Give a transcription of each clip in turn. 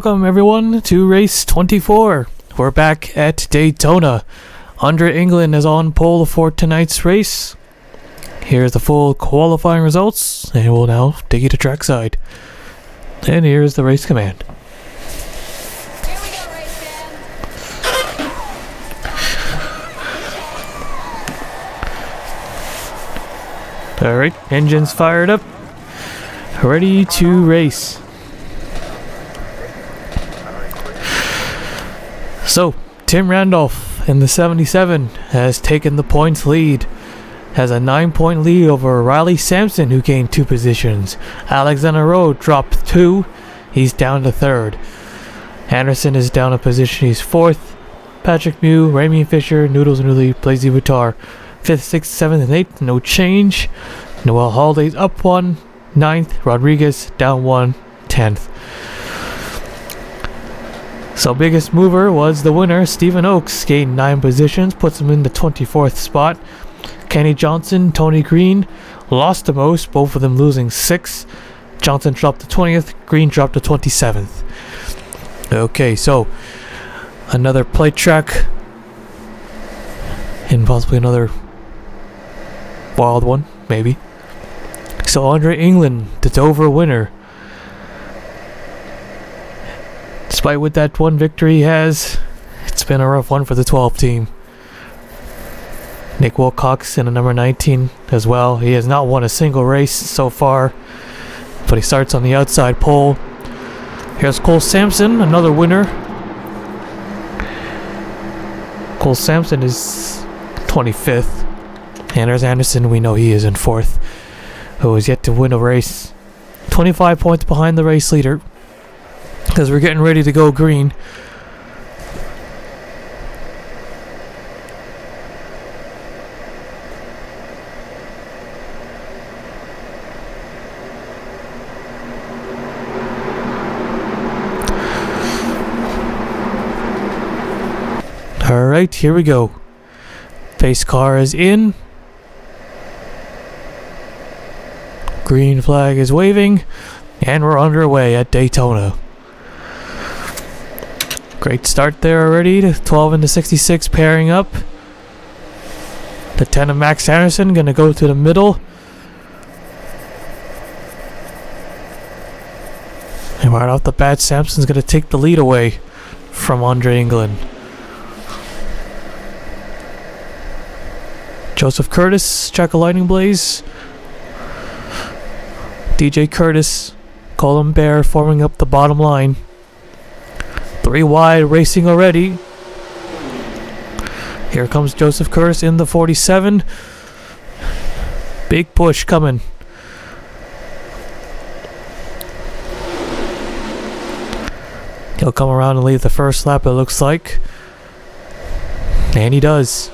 Welcome everyone to race 24. We're back at Daytona. Andre England is on pole for tonight's race. Here's the full qualifying results, and we'll now take you to trackside. And here's the race command. Here we go, race fans. Alright, engines fired up. Ready to race. So, Tim Randolph in the 77 has taken the points lead. Has a 9-point lead over Riley Sampson, who gained 2 positions. Alexander Rowe dropped 2. He's down to 3rd. Anderson is down a position. He's 4th. Patrick Mew, Ramy Fisher, Noodles Noodly, Blazy Buttar 5th, 6th, 7th, and 8th. No change. Noel Holiday's up 1. 9th. Rodriguez down 1. 10th. So biggest mover was the winner, Stephen Oakes, gained 9 positions, puts him in the 24th spot. Kenny Johnson, Tony Green lost the most, both of them losing 6. Johnson dropped to 20th, Green dropped to 27th. Okay, so another plate track and possibly another wild one, maybe. So Andre England, the Dover winner. Despite with that one victory he has, it's been a rough one for the 12 team. Nick Wilcox in the number 19 as well. He has not won a single race so far, but he starts on the outside pole. Here's Cole Sampson, another winner. Cole Sampson is 25th. And there's Anderson, we know he is in 4th, who is yet to win a race. 25 points behind the race leader, because we're getting ready to go green. Alright, here we go. Pace car is in. Green flag is waving, and we're underway at Daytona. Great start there already. The 12 and the 66 pairing up. The 10 of Max Anderson gonna go to the middle. And right off the bat, Sampson's gonna take the lead away from Andre England. Joseph Curtis, check a lightning blaze. DJ Curtis, Colin Bear forming up the bottom line. 3 wide racing already. Here comes Joseph Curtis in the 47. Big push coming. He'll come around and leave the first lap, it looks like. And he does.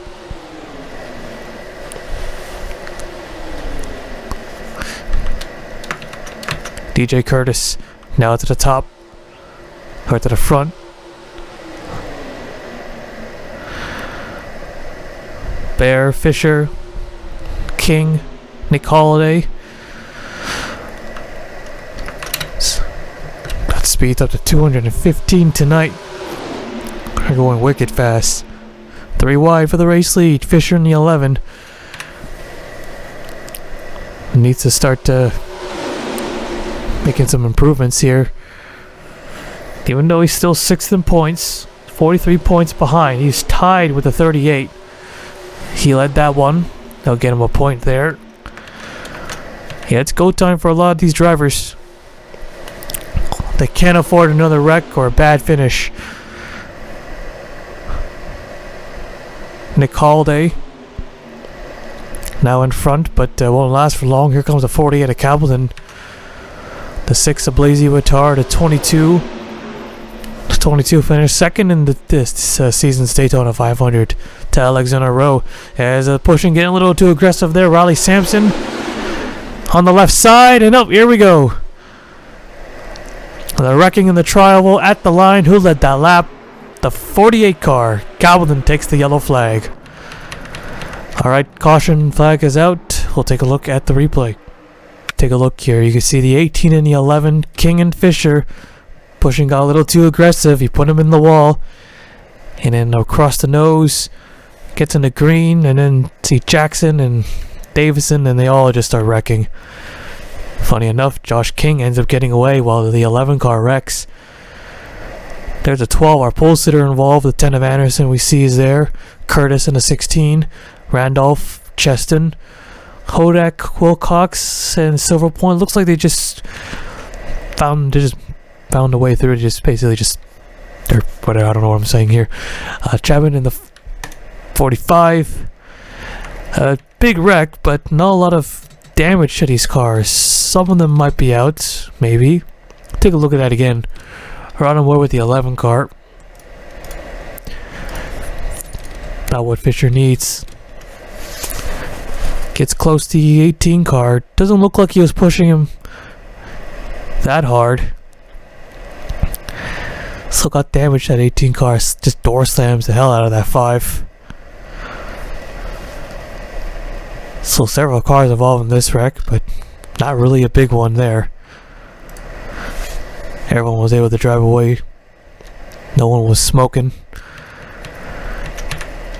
DJ Curtis now to the top, or to the front. Bear, Fisher, King, Nick Holiday. Got speeds up to 215 tonight. They're going wicked fast. 3 wide for the race lead. Fisher in the 11. Needs to start making some improvements here. Even though he's still 6th in points, 43 points behind. He's tied with the 38. He led that one. They'll get him a point there. Yeah, it's go time for a lot of these drivers. They can't afford another wreck or a bad finish. Nick Holiday now in front, but won't last for long. Here comes the 48 of Capleton. The 6 of Blazy Buttar, the 22. The 22 finished 2nd in this season's Daytona 500 to Alexander Rowe. As pushing, getting a little too aggressive there. Riley Sampson on the left side, and up, here we go. The wrecking in the trial at the line. Who led that lap? The 48 car. Capleton takes the yellow flag. Alright, caution flag is out. We'll take a look at the replay. Take a look here. You can see the 18 and the 11, King and Fisher, pushing got a little too aggressive. He put him in the wall. And then across the nose, gets into green, and then see Jackson and Davison, and they all just start wrecking. Funny enough, Josh King ends up getting away while the 11 car wrecks. There's a 12, our pole sitter involved. The 10 of Anderson we see is there. Curtis in a 16. Randolph, Cheston, Hodak, Wilcox, and Silver Point. Looks like they just found a way through it. Just basically just, or whatever, I don't know what I'm saying here. Chapman in the 45. Big wreck, but not a lot of damage to these cars. Some of them might be out, maybe. Take a look at that again. We're on with the 11 car. Not what Fisher needs. Gets close to the 18 car. Doesn't look like he was pushing him that hard. Still got damage. That 18 car just door slams the hell out of that 5. Still several cars involved in this wreck, but not really a big one there. Everyone was able to drive away. No one was smoking.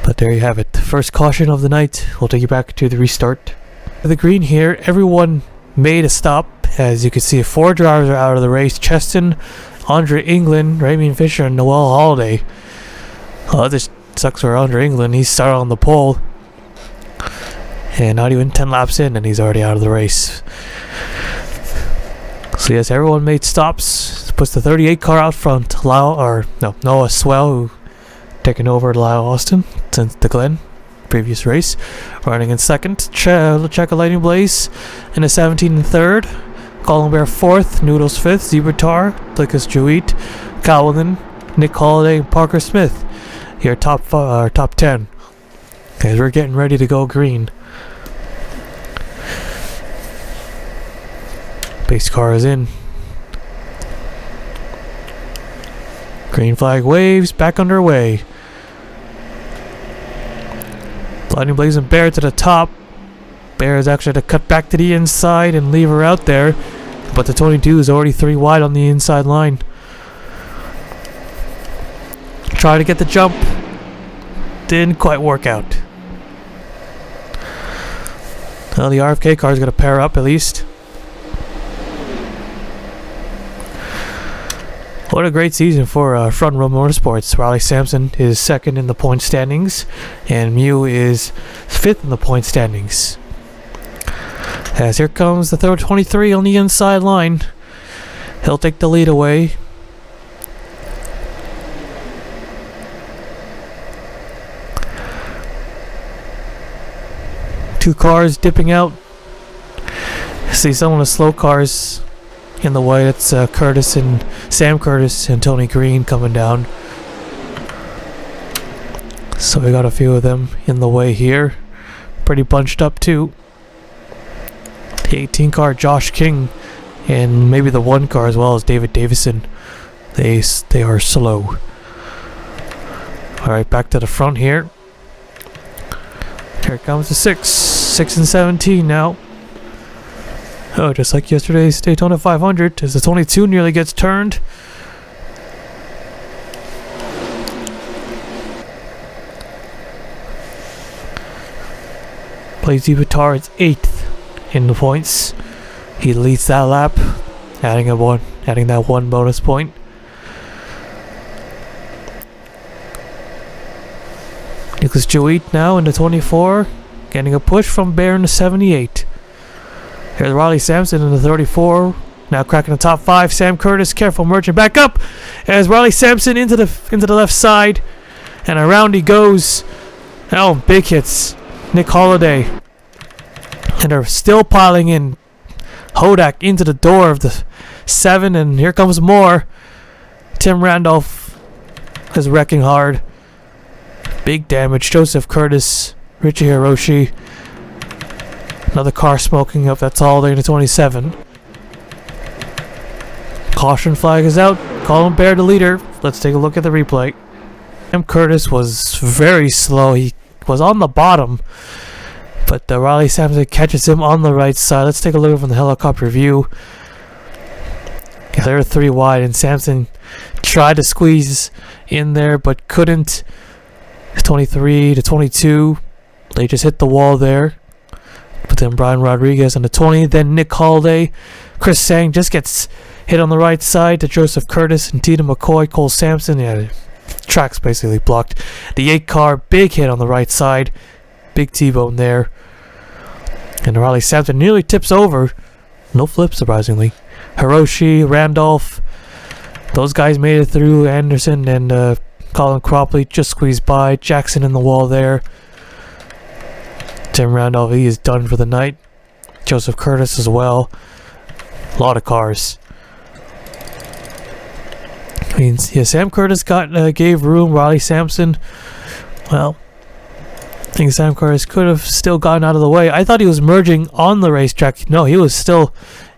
But there you have it. First caution of the night. We'll take you back to the restart. For the green here, everyone made a stop. As you can see, 4 drivers are out of the race. Cheston, Andre England, Raymond Fisher, and Noel Holiday. Oh, this sucks for Andre England. He started on the pole. And not even 10 laps in, and he's already out of the race. So yes, everyone made stops. Puts the 38 car out front. Noah Swell, who taken over Lyle Austin since the Glen previous race. Running in second. Check a Lightning Blaze in a 17 and third. Colin Bear 4th. Noodles 5th. Zebratar, Lickus Jewett, Cowlin, Nick Holiday, and Parker Smith. Here top 10. Okay, we're getting ready to go green. Base car is in. Green flag waves, back underway. Lightning Blaze and Bear to the top. Bear is actually to cut back to the inside and leave her out there. But the 22 is already 3 wide on the inside line. Try to get the jump. Didn't quite work out. Well, the RFK car is going to pair up at least. What a great season for Front Row Motorsports. Riley Sampson is 2nd in the point standings, and Mew is 5th in the point standings. As here comes the third 23 on the inside line. He'll take the lead away. Two cars dipping out. See some of the slow cars in the way. It's Curtis and Sam Curtis and Tony Green coming down. So we got a few of them in the way here. Pretty bunched up too. The 18 car Josh King and maybe the 1 car as well as David Davison. They are slow. Alright, back to the front here. Here comes the 6 and 17 now. Oh, just like yesterday's Daytona 500, as the 22 nearly gets turned. Blaze Batar is 8th in the points. He leads that lap, adding that 1 bonus point. Nicholas Jewett now in the 24, getting a push from Bear in the 78. Here's Riley Sampson in the 34. Now cracking the top 5. Sam Curtis, careful, merging back up. As Riley Sampson into the left side. And around he goes. Oh, big hits. Nick Holiday. And they're still piling in. Hodak into the door of the 7. And here comes more. Tim Randolph is wrecking hard. Big damage. Joseph Curtis. Richie Hiroshi. Another car smoking up. That's all there in the 27. Caution flag is out. Colin Bear the leader. Let's take a look at the replay. Sam Curtis was very slow. He was on the bottom, but Riley Sampson catches him on the right side. Let's take a look from the helicopter view. Yeah, they're 3 wide, and Sampson tried to squeeze in there but couldn't. 23 to 22. They just hit the wall there. But then Brian Rodriguez on the 20. Then Nick Holiday. Chris Sang just gets hit on the right side to Joseph Curtis and Tina McCoy. Cole Sampson. Yeah, track's basically blocked. The 8 car, big hit on the right side. Big T-bone there. And Riley Sampson nearly tips over. No flip, surprisingly. Hiroshi, Randolph. Those guys made it through. Anderson and Colin Cropley just squeezed by. Jackson in the wall there. Tim Randolph, he is done for the night. Joseph Curtis as well. A lot of cars. I mean, yeah, Sam Curtis gave room. Riley Sampson, well, I think Sam Curtis could have still gotten out of the way. I thought he was merging on the racetrack. No, he was still,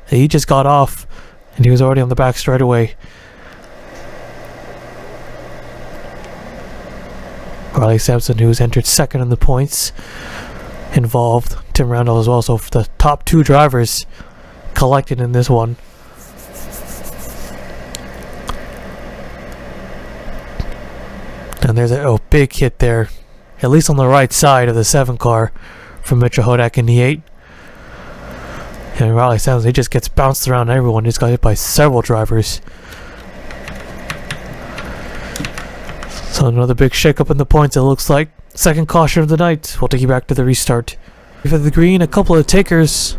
he just got off and he was already on the back straightaway. Riley Sampson, who's entered second in the points involved. Tim Randall as well. So the top 2 drivers collected in this one. And there's a big hit there, at least on the right side of the 7 car from Mitchell Hodak in the 8. And Riley Sampson, he just gets bounced around everyone. He just got hit by several drivers. So another big shake-up in the points, it looks like. Second caution of the night. We'll take you back to the restart. For the green, a couple of takers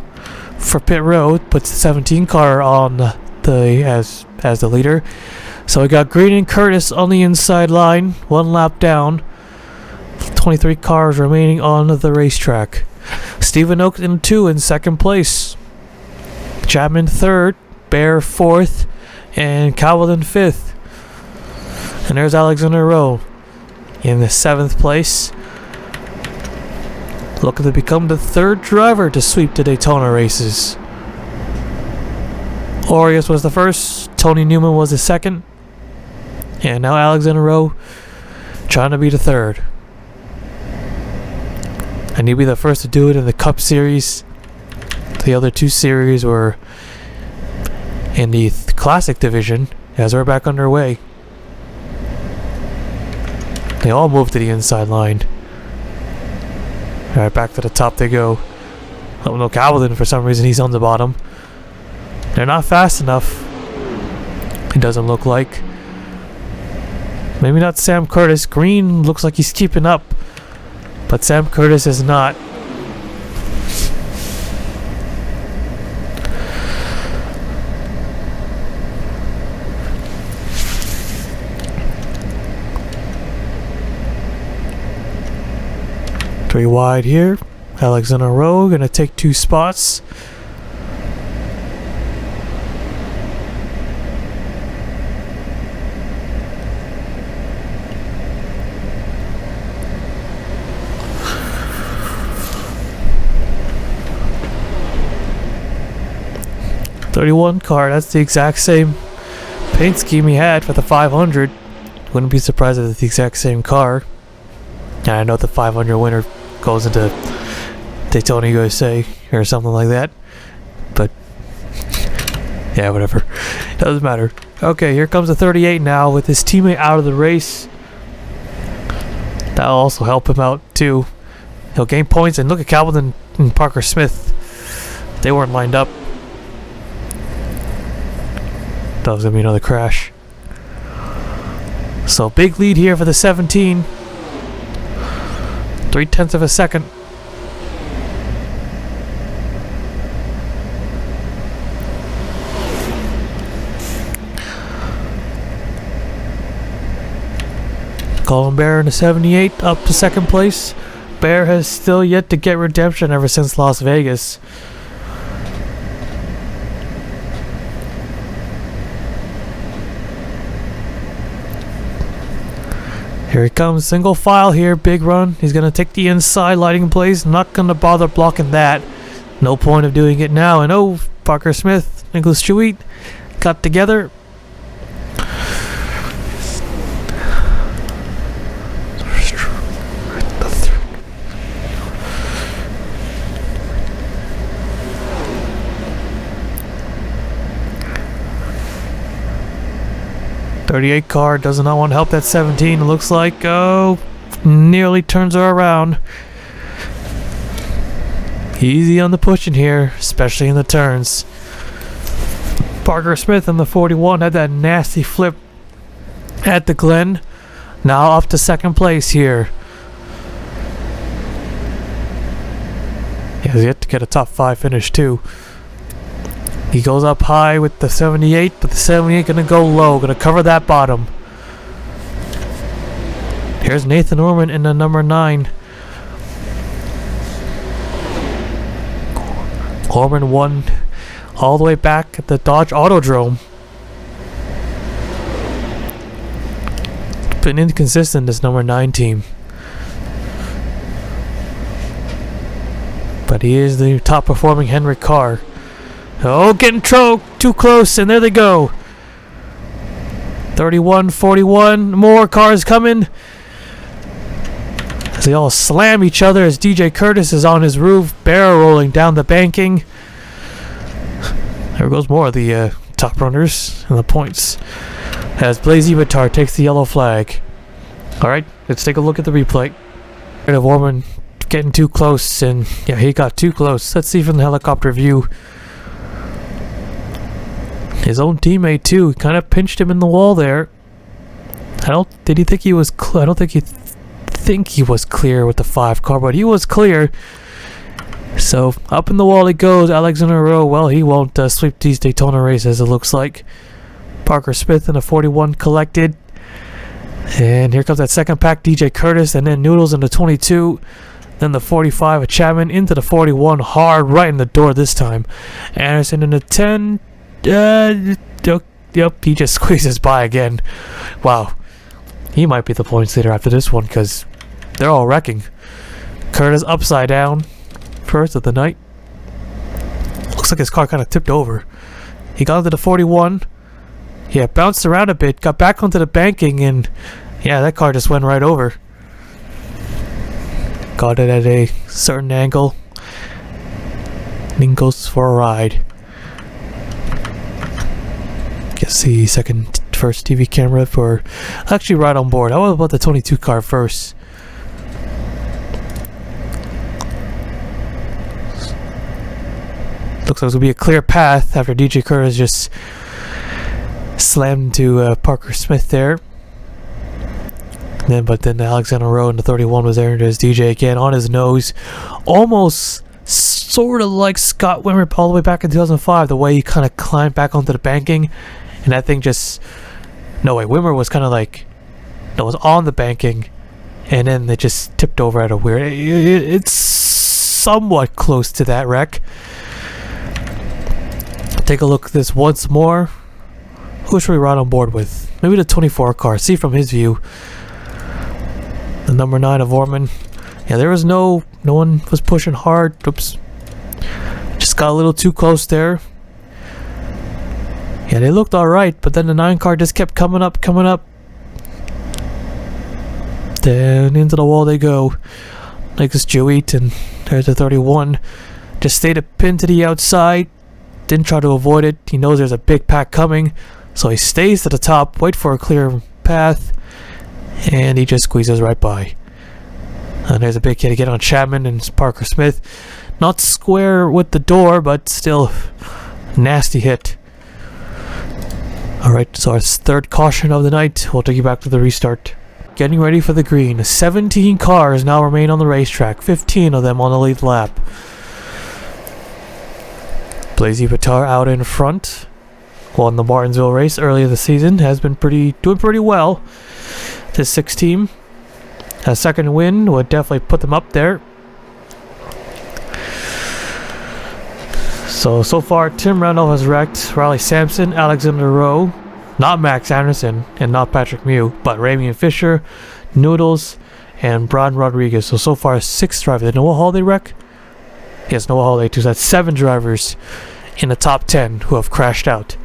for pit road. Puts the 17 car on as the leader. So we got Green and Curtis on the inside line. 1 lap down. 23 cars remaining on the racetrack. Stephen Oak in 2 in second place. Chapman 3rd. Bear 4th. And Cowell in 5th. And there's Alexander Rowe in the 7th place. Looking to become the 3rd driver to sweep the Daytona races. Orius was the 1st. Tony Newman was the 2nd. And now Alexander Rowe trying to be the 3rd. And he'll be the first to do it in the Cup Series. The other 2 series were in the Classic division as we're back underway. They all move to the inside line. Alright, back to the top they go. Oh no, Calvin, for some reason he's on the bottom. They're not fast enough. It doesn't look like. Maybe not Sam Curtis. Green looks like he's keeping up. But Sam Curtis is not. Three wide here. Alexander Rowe gonna take 2 spots. .31 car, that's the exact same paint scheme he had for the 500. Wouldn't be surprised if it's the exact same car. And I know the 500 winner goes into Daytona USA or something like that. But yeah, whatever. Doesn't matter. Okay, here comes the 38 now with his teammate out of the race. That'll also help him out too. He'll gain points, and look at Calvin and Parker Smith. They weren't lined up. That was gonna be another crash. So big lead here for the 17. 0.3 of a second. Colin Bear in the 78 up to second place. Bear has still yet to get redemption ever since Las Vegas. Here he comes, single file here, big run. He's gonna take the inside lighting place. Not gonna bother blocking that. No point of doing it now. And oh, Parker Smith, Nicholas Chewitt got together. 38 car does not want to help that 17. It looks like, oh, nearly turns her around. Easy on the pushing here, especially in the turns. Parker Smith in the 41 had that nasty flip at the Glen. Now up to second place here. He has yet to get a top 5 finish too. He goes up high with the 78, but the 78 gonna go low, gonna cover that bottom. Here's Nathan Orman in the number 9. Orman won all the way back at the Dodge Autodrome. Been inconsistent, this number 9 team. But he is the top performing Henrik car. Oh, getting too close, and there they go. 31, 41, more cars coming. As they all slam each other as DJ Curtis is on his roof, barrel rolling down the banking. There goes more of the top runners and the points. As Blaze Evitar takes the yellow flag. Alright, let's take a look at the replay. Of Orman getting too close, and yeah, he got too close. Let's see from the helicopter view. His own teammate too, kind of pinched him in the wall there. Did he think he was I don't think he was clear with the 5 car, but he was clear. So up in the wall he goes. Alexander Rowe, well, he won't sweep these Daytona races, it looks like. Parker Smith in the 41 collected. And here comes that second pack, DJ Curtis, and then Noodles in the 22. Then the 45 of Chapman into the 41, hard right in the door this time. Anderson in the 10. Yep, he just squeezes by again. Wow. He might be the points leader after this one, because they're all wrecking. Curtis upside down. First of the night. Looks like his car kind of tipped over. He got into the 41. Yeah, bounced around a bit, got back onto the banking, and yeah, that car just went right over. Got it at a certain angle. And goes for a ride. Guess the first TV camera for actually right on board. How about the 22 car first? Looks like it's gonna be a clear path after DJ Curtis just slammed into Parker Smith there. But then Alexander Rowe in the 31 was there, and there's DJ again on his nose, almost sort of like Scott Wimmer all the way back in 2005, the way he kind of climbed back onto the banking, and that thing just Wimmer was kind of like was on the banking, and then it just tipped over at a weird. It's somewhat close to that wreck. Take a look at this once more. Who should we ride on board with? Maybe the 24 car. See from his view. The number 9 of Orman. Yeah, there was no one was pushing hard. Oops. Just got a little too close there. Yeah, they looked alright, but then the 9 car just kept coming up. Then into the wall they go. Like this Joeit, and there's the 31. Just stayed a pin to the outside. Didn't try to avoid it. He knows there's a big pack coming. So he stays to the top, wait for a clear path, and he just squeezes right by. And there's a big hit again on Chapman and Parker Smith. Not square with the door, but still nasty hit. Alright, so our third caution of the night. We'll take you back to the restart. Getting ready for the green. 17 cars now remain on the racetrack. 15 of them on the lead lap. Blaze Evitar out in front. Won the Martinsville race earlier this season. Has been doing pretty well. This 6 team. A second win would definitely put them up there. So far Tim Randolph has wrecked Riley Sampson, Alexander Rowe, not Max Anderson, and not Patrick Mew, but Ramian Fisher, Noodles, and Brian Rodriguez. So far 6 drivers. Did Noah Holiday wreck? Yes, Noah Holiday too. So that's 7 drivers in the top 10 who have crashed out.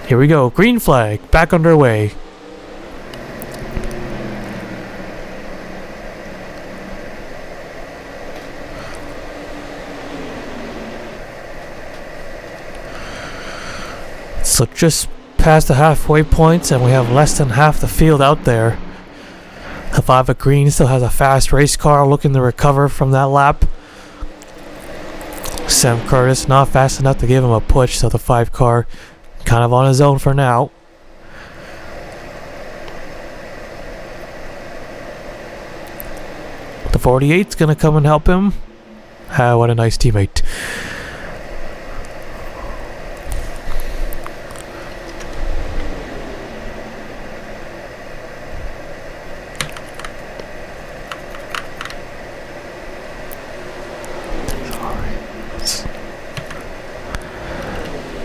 Here we go. Green flag. Back underway. Let's So just past the halfway points, and we have less than half the field out there. The 5 at green still has a fast race car looking to recover from that lap. Sam Curtis not fast enough to give him a push, so the 5 car kind of on his own for now. The 48's gonna come and help him. Ah, what a nice teammate.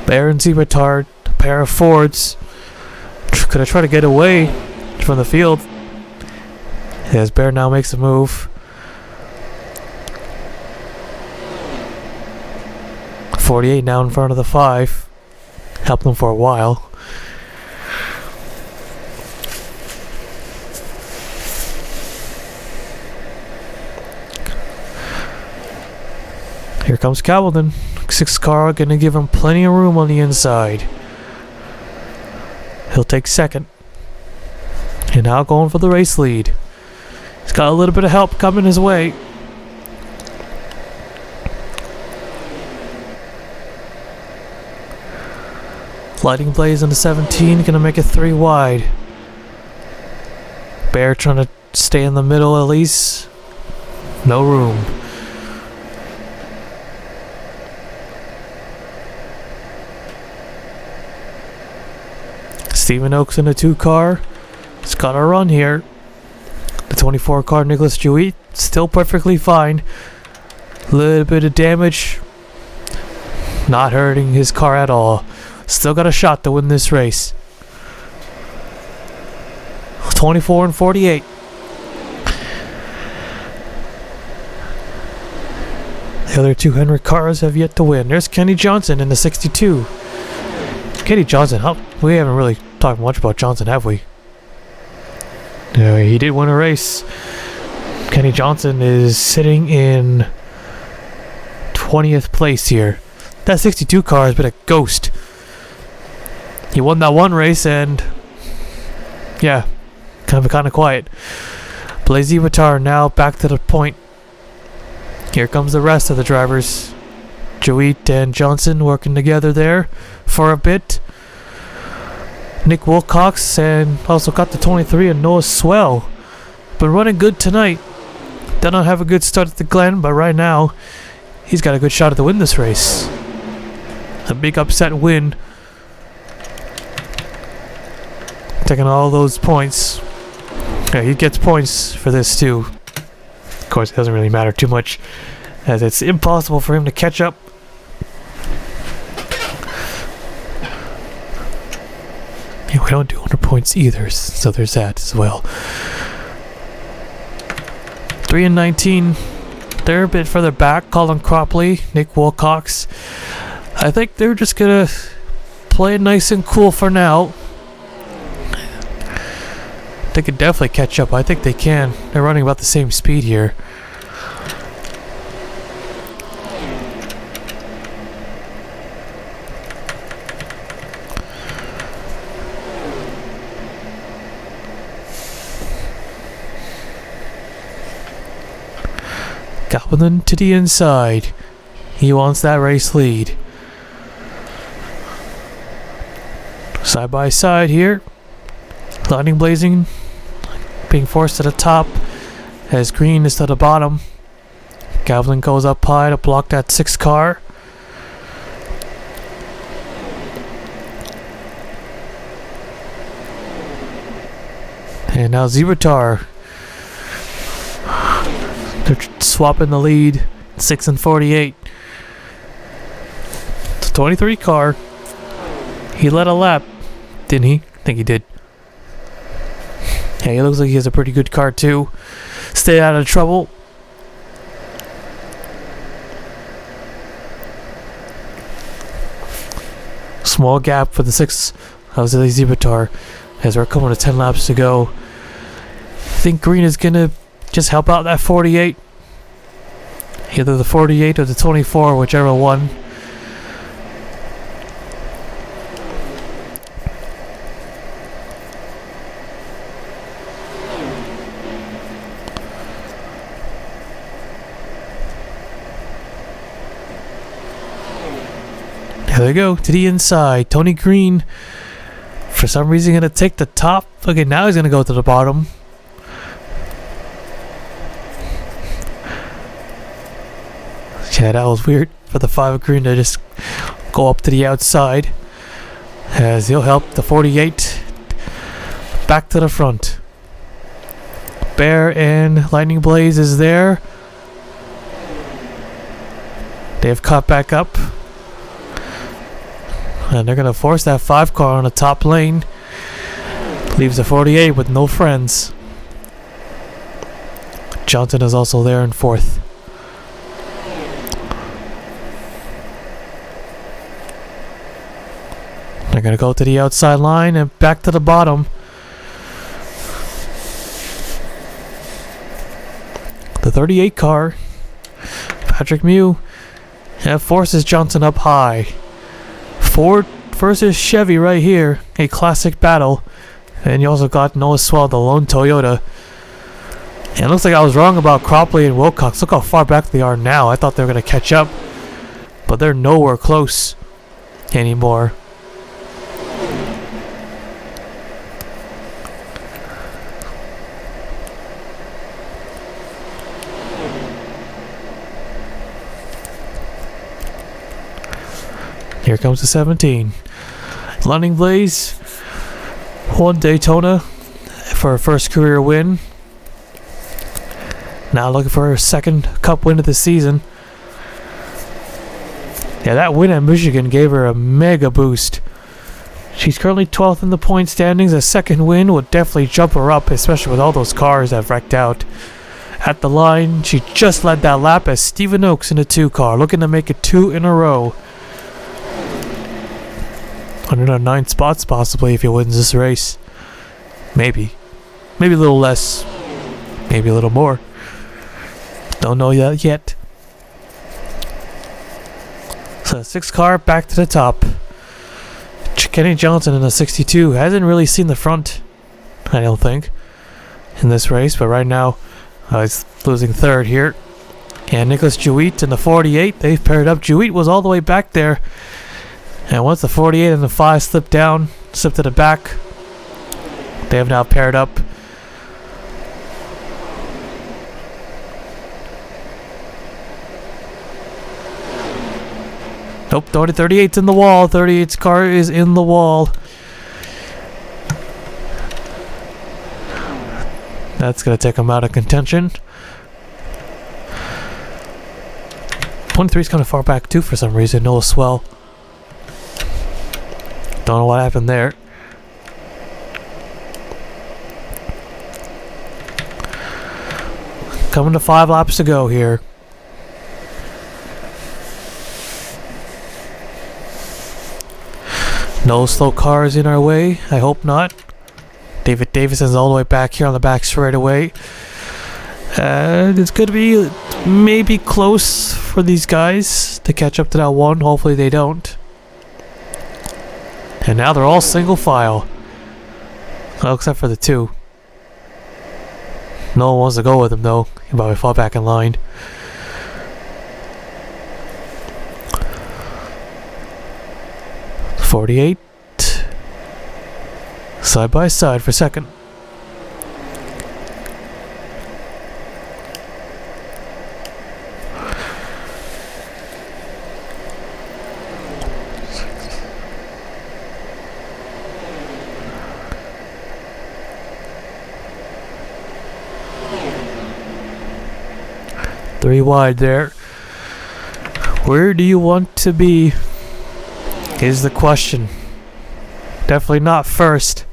Bear and Z-Retard, a pair of Fords, gonna try to get away from the field. As Bear now makes a move. 48 now in front of the 5. Helped them for a while. Here comes Calvin. 6 car gonna give him plenty of room on the inside. He'll take second. And now going for the race lead. He's got a little bit of help coming his way. Lighting blaze on the 17, gonna make it 3 wide. Bear trying to stay in the middle at least. No room. Stephen Oaks in the 2 car. It's got a run here. The 24 car Nicholas Jewett still perfectly fine. Little bit of damage. Not hurting his car at all. Still got a shot to win this race. 24 and 48. The other 2 Henry cars have yet to win. There's Kenny Johnson in the 62. Kenny Johnson, we haven't really talked much about Johnson, have we? No, he did win a race. Kenny Johnson is sitting in 20th place here. That 62 car has been a ghost. He won that one race and yeah, kind of quiet. Blaze Vitar now back to the point. Here comes the rest of the drivers. Jewett and Johnson working together there for a bit. Nick Wilcox and also got the 23 and Noah Swell. Been running good tonight. Did not have a good start at the Glen, but right now he's got a good shot at the win this race. A big upset win. Taking all those points. Yeah, he gets points for this too. Of course, it doesn't really matter too much, as it's impossible for him to catch up. Yeah, we don't do 100 points either, so there's that as well. 3 and 19. They're a bit further back. Colin Cropley, Nick Wilcox. I think they're just gonna play it nice and cool for now. They could definitely catch up. I think they can. They're running about the same speed here. Goblin to the inside. He wants that race lead. Side by side here. Lightning blazing. Being forced to the top as green is to the bottom. Goblin goes up high to block that 6 car. And now Zivatar. They're swapping the lead. 6 and 48. It's a 23 car. He led a lap, didn't he? I think he did. Yeah, he looks like he has a pretty good car too. Stay out of trouble. Small gap for the 6 of Zilly Zivatar as we're coming to 10 laps to go. I think green is gonna just help out that 48. Either the 48 or the 24, whichever one. There they go, to the inside. Tony Green, for some reason, going to take the top. Okay, now he's going to go to the bottom. Yeah, that was weird for the 5 Green to just go up to the outside. As he'll help the 48 back to the front. Bear and Lightning Blaze is there. They've caught back up. And they're going to force that 5 car on the top lane. Leaves the 48 with no friends. Johnson is also there in 4th. They're going to go to the outside line and back to the bottom. The 38 car, Patrick Mew, forces Johnson up high. Ford versus Chevy right here, a classic battle. And you also got Noah Swell, the lone Toyota. And it looks like I was wrong about Cropley and Wilcox. Look how far back they are now. I thought they were going to catch up, but they're nowhere close anymore. Here comes the 17. Lightning Blaze won Daytona for her first career win. Now looking for her second Cup win of the season. Yeah, that win at Michigan gave her a mega boost. She's currently 12th in the point standings. A second win would definitely jump her up, especially with all those cars that wrecked out. At the line, she just led that lap as Stephen Oakes in a 2 car, looking to make it 2 in a row. 109 spots possibly if he wins this race. Maybe a little less, maybe a little more. Don't know that yet. So 6 car back to the top. Kenny Johnson in a 62 hasn't really seen the front, I don't think, in this race, but right now he's losing 3rd here. And Nicholas Jewett in the 48, they've paired up. Jewett was all the way back there. And once the 48 and the 5 slipped down, slipped to the back, they have now paired up. Nope, 38's in the wall. 38's car is in the wall. That's going to take him out of contention. 23's kind of far back too for some reason. Noah Swell. Don't know what happened there. Coming to 5 laps to go here. No slow cars in our way. I hope not. David Davison's all the way back here on the back straightaway. And it's going to be maybe close for these guys to catch up to that 1. Hopefully they don't. And now they're all single file. Well, except for the 2. No one wants to go with him though. He'll probably fall back in line. .48. Side by side for second. Three wide there. Where do you want to be is the question. Definitely not first.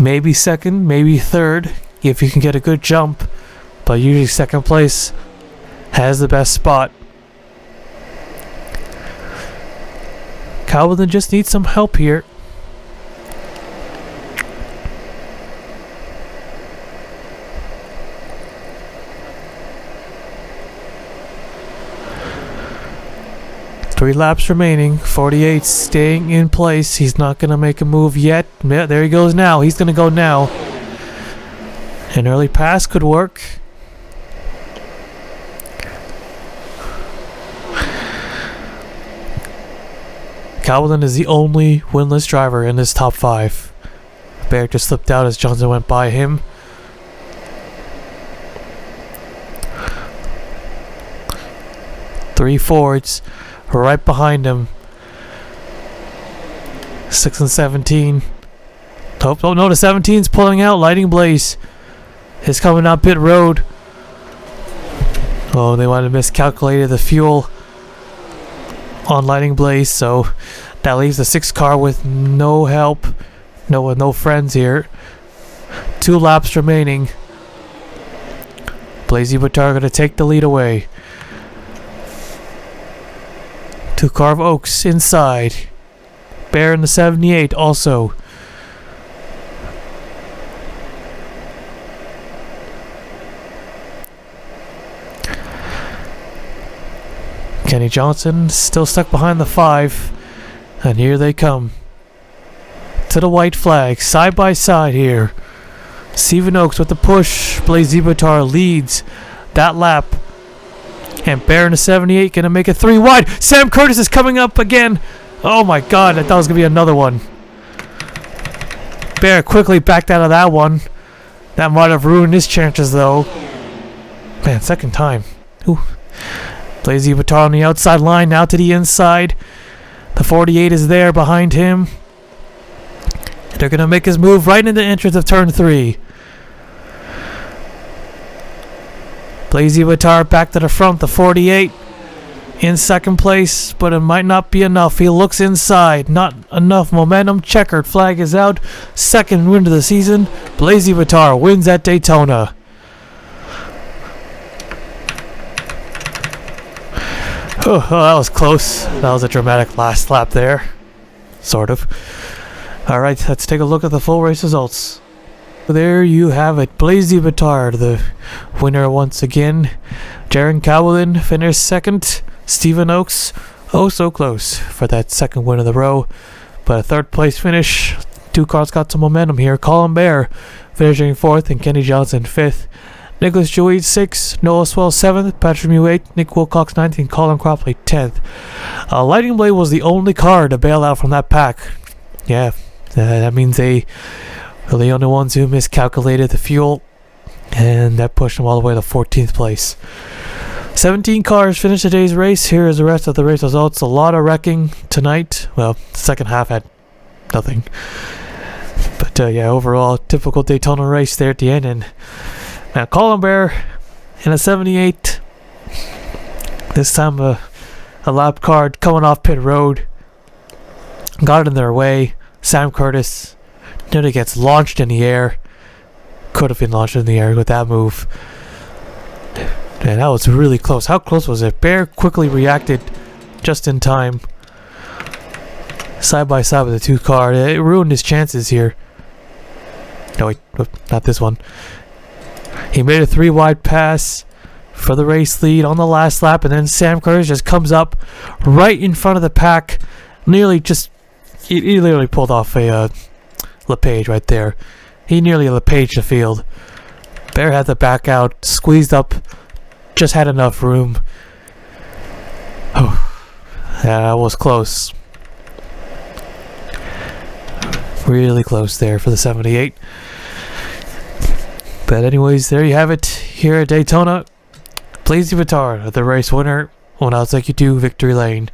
Maybe second, maybe third if you can get a good jump. But usually second place has the best spot. Calvin just needs some help here. Three laps remaining. 48 staying in place. He's not going to make a move yet. Yeah, there he goes now. He's going to go now. An early pass could work. Calvin is the only winless driver in this top 5. Bear just slipped out as Johnson went by him. Three Fords right behind him. 6 and 17. Oh no, the 17's pulling out. Lighting Blaze is coming out pit road. Oh, they might have miscalculated the fuel on Lighting Blaze, so that leaves the 6 car with no help, no friends here. 2 laps remaining. Blazy Batar gonna take the lead away. 2 Carve Oaks inside. Bear in the 78 also. Kenny Johnson still stuck behind the 5, and here they come to the white flag, side by side here. Stephen Oaks with the push. Blaze Zibatar leads that lap, and Bear in the 78 gonna make it 3 wide. Sam Curtis is coming up again. Oh my god, I thought it was gonna be another one. Bear quickly backed out of that one. That might have ruined his chances though. Man, second time. Ooh. Blazy Batar on the outside line, now to the inside. The 48 is there behind him. They're going to make his move right into the entrance of turn 3. Blazy Batar back to the front, the 48 in second place, but it might not be enough. He looks inside, not enough momentum. Checkered flag is out. Second win of the season. Blazy Batar wins at Daytona. Oh, that was close. That was a dramatic last lap there. Sort of. Alright, let's take a look at the full race results. There you have it. Blazy Batar, the winner once again. Jaron Cowlin finished second. Stephen Oaks, oh so close for that second win in the row. But a third place finish. 2 cars got some momentum here. Colin Bear finishing 4th and Kenny Johnson 5th. Nicholas Joey 6th, Noah Swell 7th, Patrick Mew 8th, Nick Wilcox 9th, and Colin Cropley 10th. Lighting Blade was the only car to bail out from that pack. Yeah, that means they were the only ones who miscalculated the fuel, and that pushed them all the way to 14th place. 17 cars finished today's race. Here is the rest of the race results. A lot of wrecking tonight. Well, the second half had nothing. But yeah, overall, typical Daytona race there at the end. And now Colin Bear in a 78. This time a lap card coming off pit road. Got it in their way. Sam Curtis nearly gets launched in the air. Could have been launched in the air with that move. Man, that was really close. How close was it? Bear quickly reacted just in time. Side by side with the 2 car. It ruined his chances here. No, wait. Not this one. He made a 3 wide pass for the race lead on the last lap, and then Sam Curtis just comes up right in front of the pack. Nearly just... He literally pulled off a LePage right there. He nearly LePaged the field. Bear had to back out, squeezed up, just had enough room. Oh, yeah, that was close. Really close there for the 78. But anyways, there you have it here at Daytona. Blazy Batar, the race winner, will now take you to victory lane.